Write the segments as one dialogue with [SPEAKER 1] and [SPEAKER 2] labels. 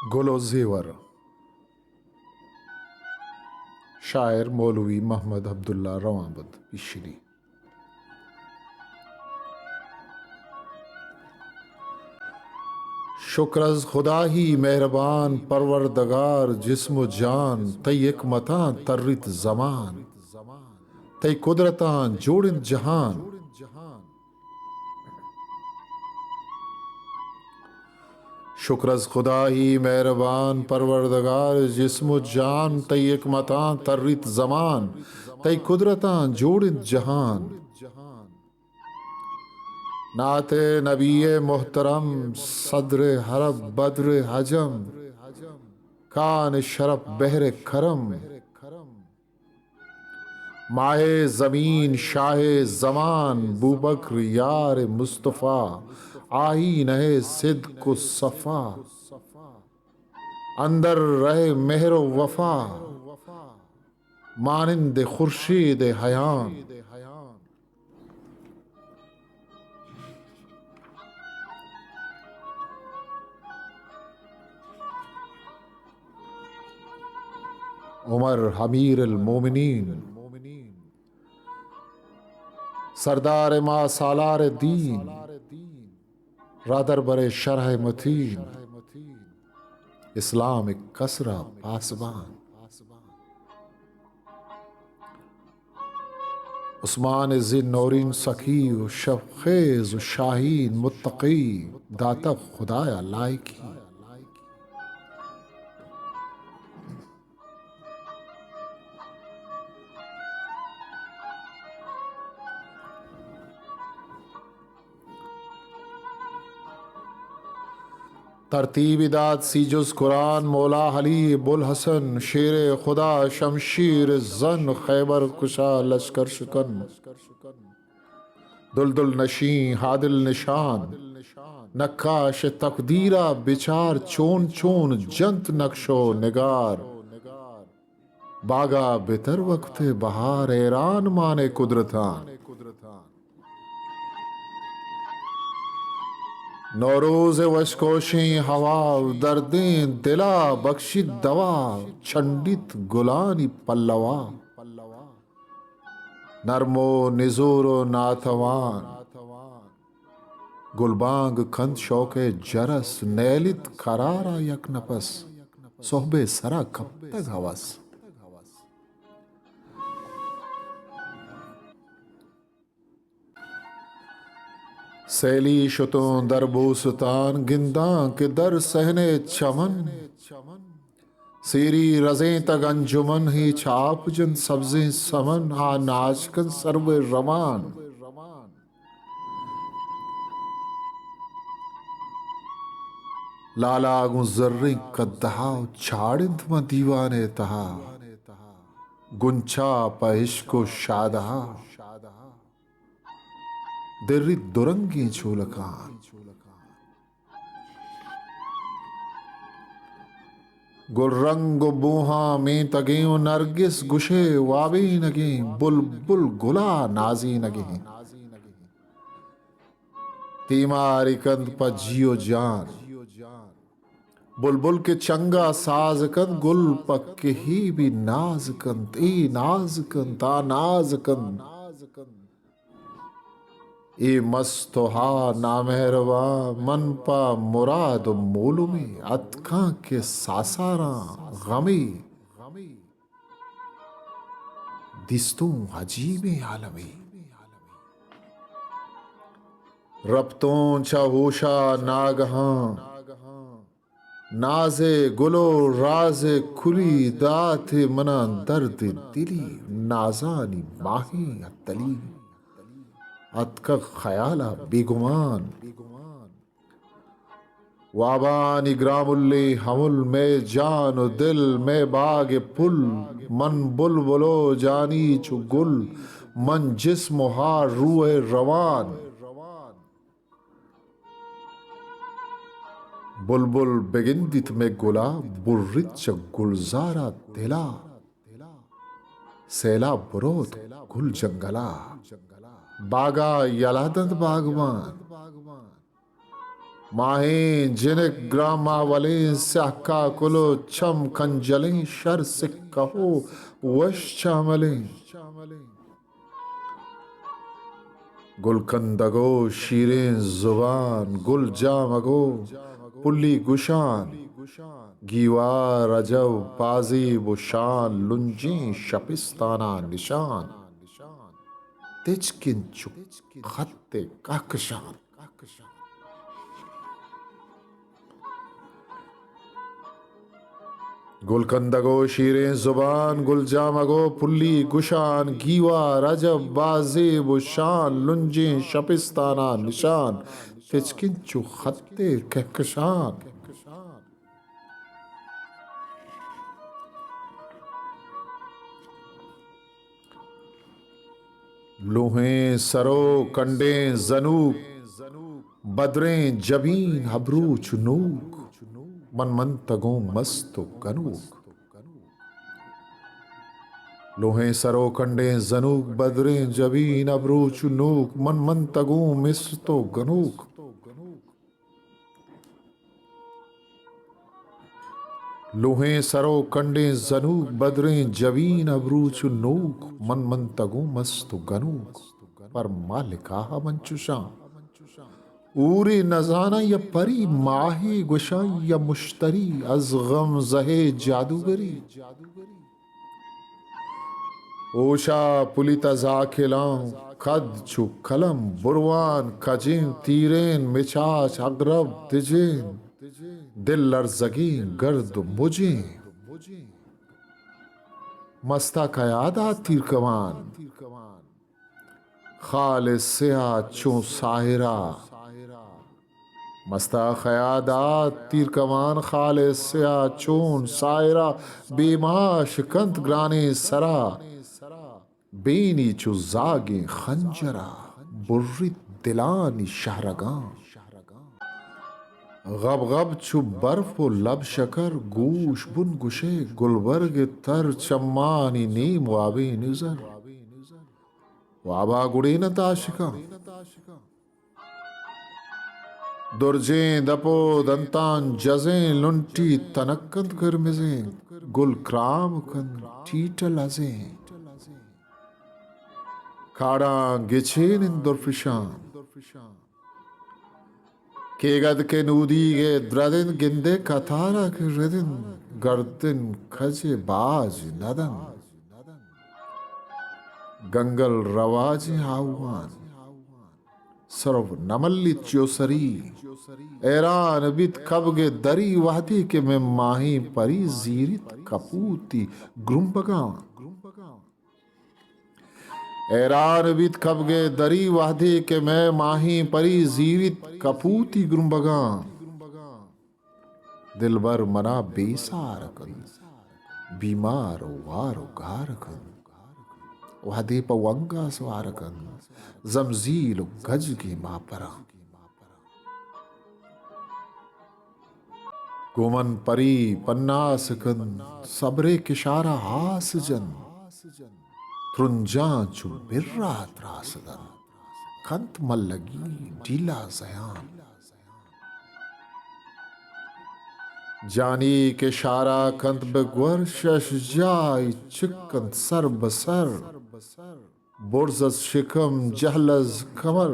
[SPEAKER 1] गुलो ज़ेवर। शायर मौलवी मोहम्मद अब्दुल्ला रवाबद पिशरी। शुक्रज़ खुदा ही मेहरबान परवरदगार जिस्म जान तई एक मता तर्रित ज़मान तई कुदरतां जोड़िन जहान। शुक्रज़ खुदा ही मेहरबान परवरदगार जिस्म जान तई एक मता तर्रित ज़मान तई कुदरतां जोड़िन जहान। नाते नबीए मोहतरम सदर हरब बद्र हजम कान शरफ बहर करम माहे ज़मीन शाहे ज़मान बूबकर यार मुस्तफ़ा आही नहे सिद्क़ सफ़ा अंदर रहे मेहर वफ़ा मानिंद खुर्शीद हयाम। उमर अमीर अल मोमिनीन सरदार मा सालार दीन रादर बरे शरह मतीन इस्लाम एक कसरा पासबान। उस्मान जिन नौरीन सखी शब खेज शाहीन मुत्तकी दाता खुदाया लायकी। तरतीब दाद सीजुस कुरान मौला अली बुल हसन शेर खुदा शमशीर जन खैबर कुशा लश्कर शिकन दुलदुल नशी हादिल निशान नक्काश तकदीरा बिचार चोन चोन जंत नक्शो निगार बागा बेतर वक्त बहार ऐरान माने कुदरतान। नौरोज़ वशकोशी हवा दर्दें दिला बख्शी दवा छंडित गुलानी पल्लवा नरमो निजोरो नाथवान गुलबांग खंद शौके जरस नैलित करारा यक नफस सोहबे सरा कब तक हवस। सैली शुतों दर बूस्तान गिंदा के दर सहने चमन सीरी रजें तक अंजुमन ही छाप जन सब्जें समन हा नाचकन सर्व रमान। लाला गुजर्री कद्दहा छाड़िंद म दीवाने तहा गुंचा पहिश्को शादहा दिर्री दुरंगी चूलकान। गुलरंग बूहा में तगे नरगिस गुशे वाबी नगे बुलबुल गुला नाजी नगे तीमारी कंद पर जियो जान बुलबुल के चंगा साज कंद गुल पक्के ही भी नाज कंद ए नाज कंद ता नाज कंद ए मस्तोहा नामेहरवा मन पा मुराद मोलुमे अतका के सासारा गमी दिस्तों अजीबे आलमी रब्तों चाहोशा नागहां नाजे गुलो राजे खुली दाते मना दर्द दिली नाजानी माही अतली अतका ख्याला बेगुमान वाबानी ग्रामुल्ले हमुल में जान दिल में बाग पुल मन बुलबुलो जानी चु गुल मन जिस्म हार रूए रवान बुलबुल बेगिंदित में गुला बुर्रिच गुलजारा दिला सेला बुरोत गुल जंगला बागा यलादंद बागवान माहें जिनक ग्रामावलें स्याका कुलो छम खंजलें शर से कहो वश चामलें गुलकंदगो शीरें जुबान गुल जामगो पुल्ली गुशान गीवा रजव बाजी बुशान लुंजी शपिस्ताना निशान तिचकिंचु खत्ते काकशान गुलकंदगो शीरें जुबान गुलजामगो पुल्ली गुशान गीवा रजब बाजेब शान लुंजे शपिस्ताना निशान तिचकिंचु खत्ते कहकशान लोहें सरो कंडे जनूक बदरें जबीन हबरू चुनूक मनमंतगों मस्तो कनूक लोहें सरो कंडे जनूक बदरें जबीन अबरू चुनूक मनमंतगों मिस्तो गनूक लोहें सरो कंडे जनूक बदरें जबीन अबरू चुनूक मनमंतगों मस्तो गनूक पर मालिका मंचुशा ऊरे नजाना या परी माही गुशा या मुश्तरी अज गम जहे जादूगरी ओशा पुलिता जाखिलां खद छु कलम बुरवान खजिन तीरेन मिचाच अगरब तिजेन दिल लर्जगीन गर्द मुझे मस्ता कयादा तीर कमान खाल सिया चो साहिरा मस्ता खयादात तीर कमान खाल सिया चून सायरा बेमाश कंत ग्राने सरा बेनी चु जागे खंजरा बुर्री दिलानी शहरगां गब गब चु बर्फ लब शकर गूश बुन गुशे गुलबर्ग तर चम्मानी नीम वाबे निजर वाबा गुड़े न ताशिका दुर्जें दपो दंतान जजें लुंटी तनक्कंद गर्मिजें गुल क्राम कन टीटल अजें खाड़ा गिछेन इन दुर्फिशान केगद के नूदी गे द्रदिन गिंदे कथारा के रिदिन गर्दिन खजे बाज नदन गंगल रवाज हाउवान सर्व नमल्ली च्योसरी ऐरान बित कबगे दरी वादी के में माही परी जीरित कपूती ग्रुम्बगा ऐरान बित कबगे दरी वादी के में माही परी जीरित कपूती ग्रुम्बगा दिलबर मना बेसार कन बीमार वारो गार कन वादे पवंगा सवार कन जमजील गज की मापरा गोमन परी पन्नास कन सबरे किशारा हास जन त्रुंजा चु बिर्रा त्रासदन कंत मल्लगी डीला जयान जानी के शारा कंत बगवर शश जाय चिकन सर बसर बुर्जत शिकम जहलज कमर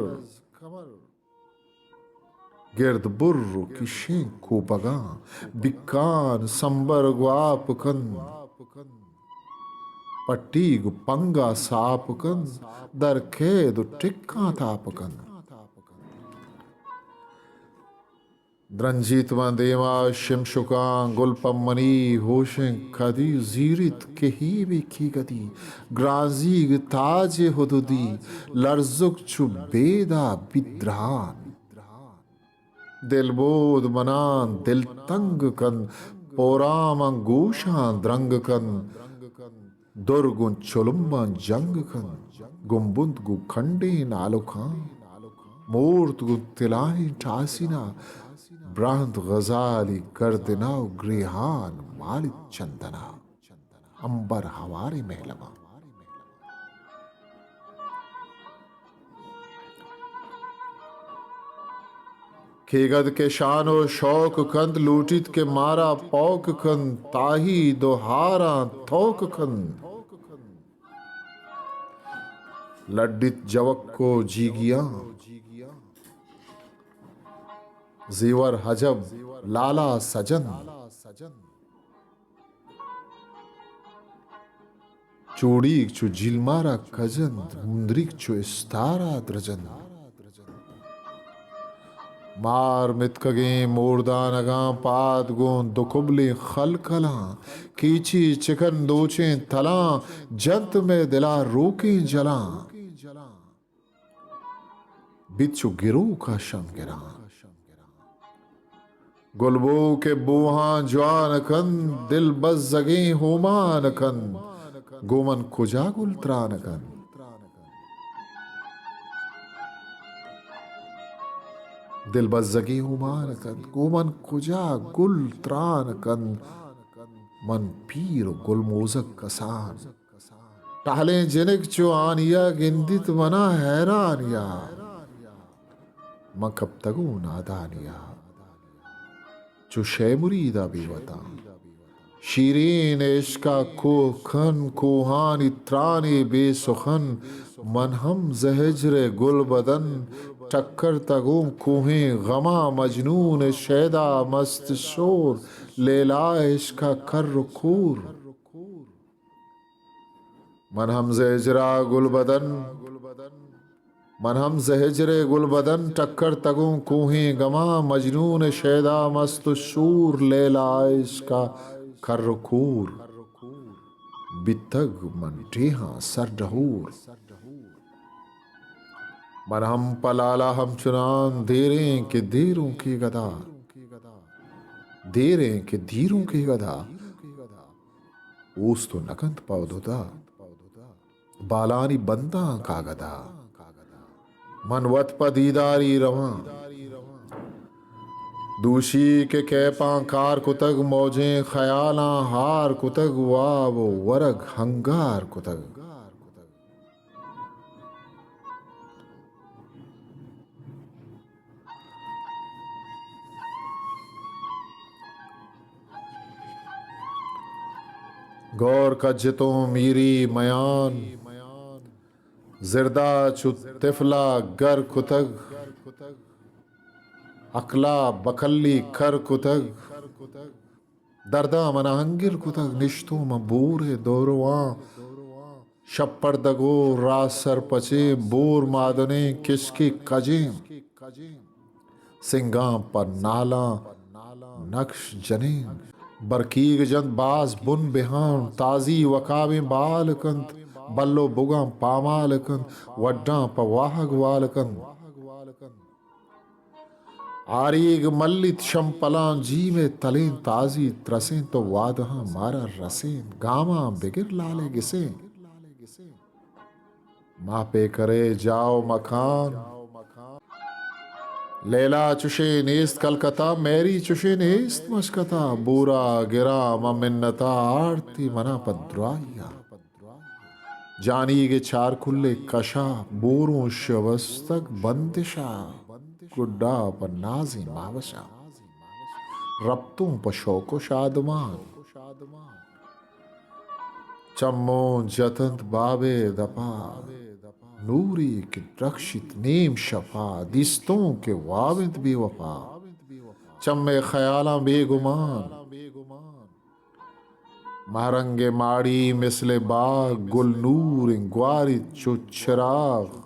[SPEAKER 1] गिर्द बुर्र किशें को बगा बिकान संबर ग्वाप कन पट्टी गु पंगा साप कन दर खेद टिक्का ताप कन द्रंजीत देवा शिमशुका गुलपमनी होशें खदी जीरित के ही बेखी गदी ग्राजीग ताज हुदुदी लर्जुक छु बेदा बिद्रान दिलबोध मनान दिल तंग कन पोराम अंगूशान द्रंग कन दुर्गुन चुलुम्बन जंग कन गुम्बुंद गु खंडे नालुखान मूर्त गु तिलाही ठासिना ब्रांद गजाली गर्दनाव ग्रेहान मालित चंदना अंबर हवारे महलमा खेगद के शानो शौक कंद लूटित के मारा पौक कंद ताही दोहारा थोक कंद लड्डित जवक को जीगिया जेवर हजब लाला सजन चूड़ीक चु जिलमारा कजन मुंद्रिक चु इस्तारा द्रजन मार मितकगे मोरदानगा पाद गों दुकुबले खलखला कीची चिकन दोचे तला जंत में दिला रोके जला बिच्छू गिरो का शम गिरा गुलबो के बोहा जवान कन दिल बस जगे होमान कन गोमन कुजा गुलत्रान कन दिल बस जगे होमान कन गोमन कुजा गुलत्रान कन मन पीर गुलमोजक कसान टाले जिनक चो आनिया गिंदित मना हैरानिया मकब तगो नादानिया चुशे मुरीदा बेवता शीरीन इश्का कोखन कोहानी त्राने बेसुखन मनहम जहजरे गुल बदन टक्कर तगों कोहे गमा मजनून शैदा मस्त शोर लेला इश्का कर खूर मनहम जहजरा गुल बदन मनहम जहजरे गुल बदन टक्कर तगों कोहे गमा मजनून शैदा मस्त शूर लेला इश्का करखूर बितग मन टेहा सर डहूर मन हम पलाला हम चुनान देरे के देरों की गदा देरे के धीरों की गदा ऊस तो नकंत पौधोदा बालानी बंदा का गदा मनवत पदीदारी रवा दूशी के कैपा कार कुतग मौजे ख्याला हार कुतग वाव वरग हंगार कुतग गौर कज्जतो मीरी मयान जिरदा चुतिफला गर कुतग अकला बकल्ली खर कुतग दर्दा मनाहंगिर कुतग निश्तो मबूर दोरवा शप्पर दगो रासर पचे बोर मादने किसकी कजेम सिंगा पर नाला नक्श जने बरकीग जंद बाज बुन बिहान ताजी वकाबे बालकंत बल्लो बुगा पामालकंत वड्डा पवाहग वालकंत आरीग मल्लित शंपला जी में तलें ताजी त्रसें तो वादहा मारा रसें गामा बिगिर लाले गिसे मापे करे जाओ मकान लैला चुशे नेस्त कलकत्ता मेरी चुशे नेस्त मशकता बूरा गिरा मिन्नता आरती मना पद्राया जानी के चार खुले कशा बोरों शवस्तक बंदिशा गुड्डा पर नाजी मावशा रब्तों पर शौको शादमान चम्मो जतंत बाबे दपा नूरी के रक्षित नीम शफा दिस्तों के वाविद बेवफा चम्मे ख्याला बेगुमान महरंगे माड़ी मिसले बाग गुल नूर ग्वारी चुचराग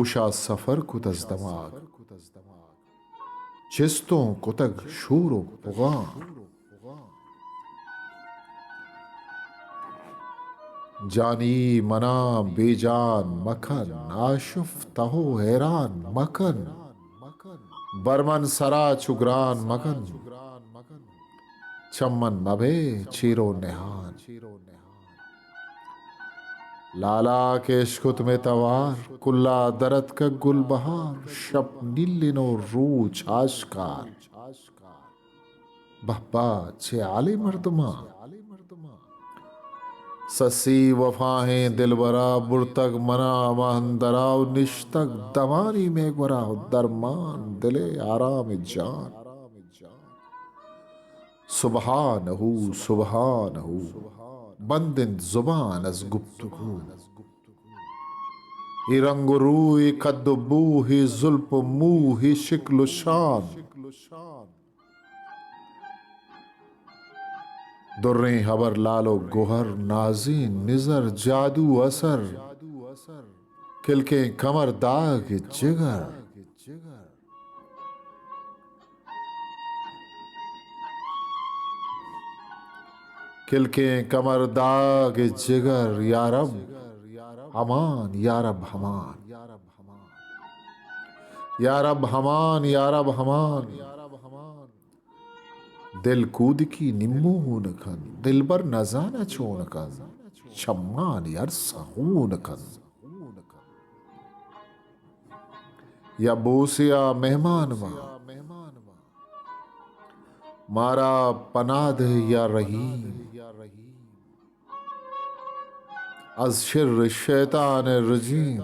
[SPEAKER 1] ऊषा सफर कुतज दमाग चिस्तों कुतग शूरो पुगा जानी मना बेजान मखन आशुफ तहो हैरान मखन बरमन सरा चुगरान मखन चम्मन नभे चीरो नेहान लाला के इश्कुत में तवार कुल्ला दरद का गुल बहार शब नीलिनो रूज आशकार बहबा छे आले मर्दमा ससी वफाहें दिलबरा बुरतक मना महंदराव निश्तक दमानी में गुरा दरमान दिले आराम जान। सुबहानहू सुबहानहू बंदिन जुबान अज गुफ्तगू ही रंग रू ही कद्दबू ही जुल्फ मुंह ही शिक्ल शान। दुर्रे हबर लालो गोहर नाजीन निजर जादू असर किलके कमर दाग जिगर। किलके कमर दाग जिगर यारब हमान यारब हमान यारब हमान यारब हमान। दिल कूद की निम्मून कन दिल बर नजाना चोन कन शम्मान यार सहून कन। या बोसिया मेहमान वा मारा पनाद या रहीम अज शिर शैतान रजीम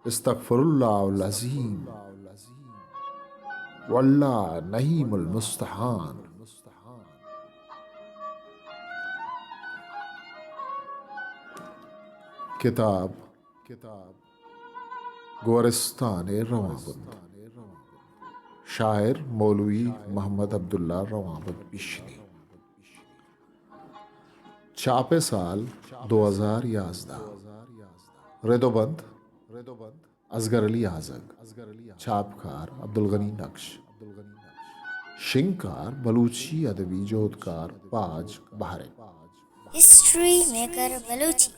[SPEAKER 1] इस्तगफिरुल्लाह अज़ीम वल्लाह नहीमुल मुस्तहान। किताब गोरस्तान रवाबंद शायर मौलवी मोहम्मद अब्दुल्ला रवाबंद बिश्नी। छापे साल 2011 रेदोबंद असगर अली आजग छापकार अब्दुल गनी नक्श शिंकार बलूची अदबी जोधकार पाज बहरे
[SPEAKER 2] हिस्ट्री मेकर बलूची।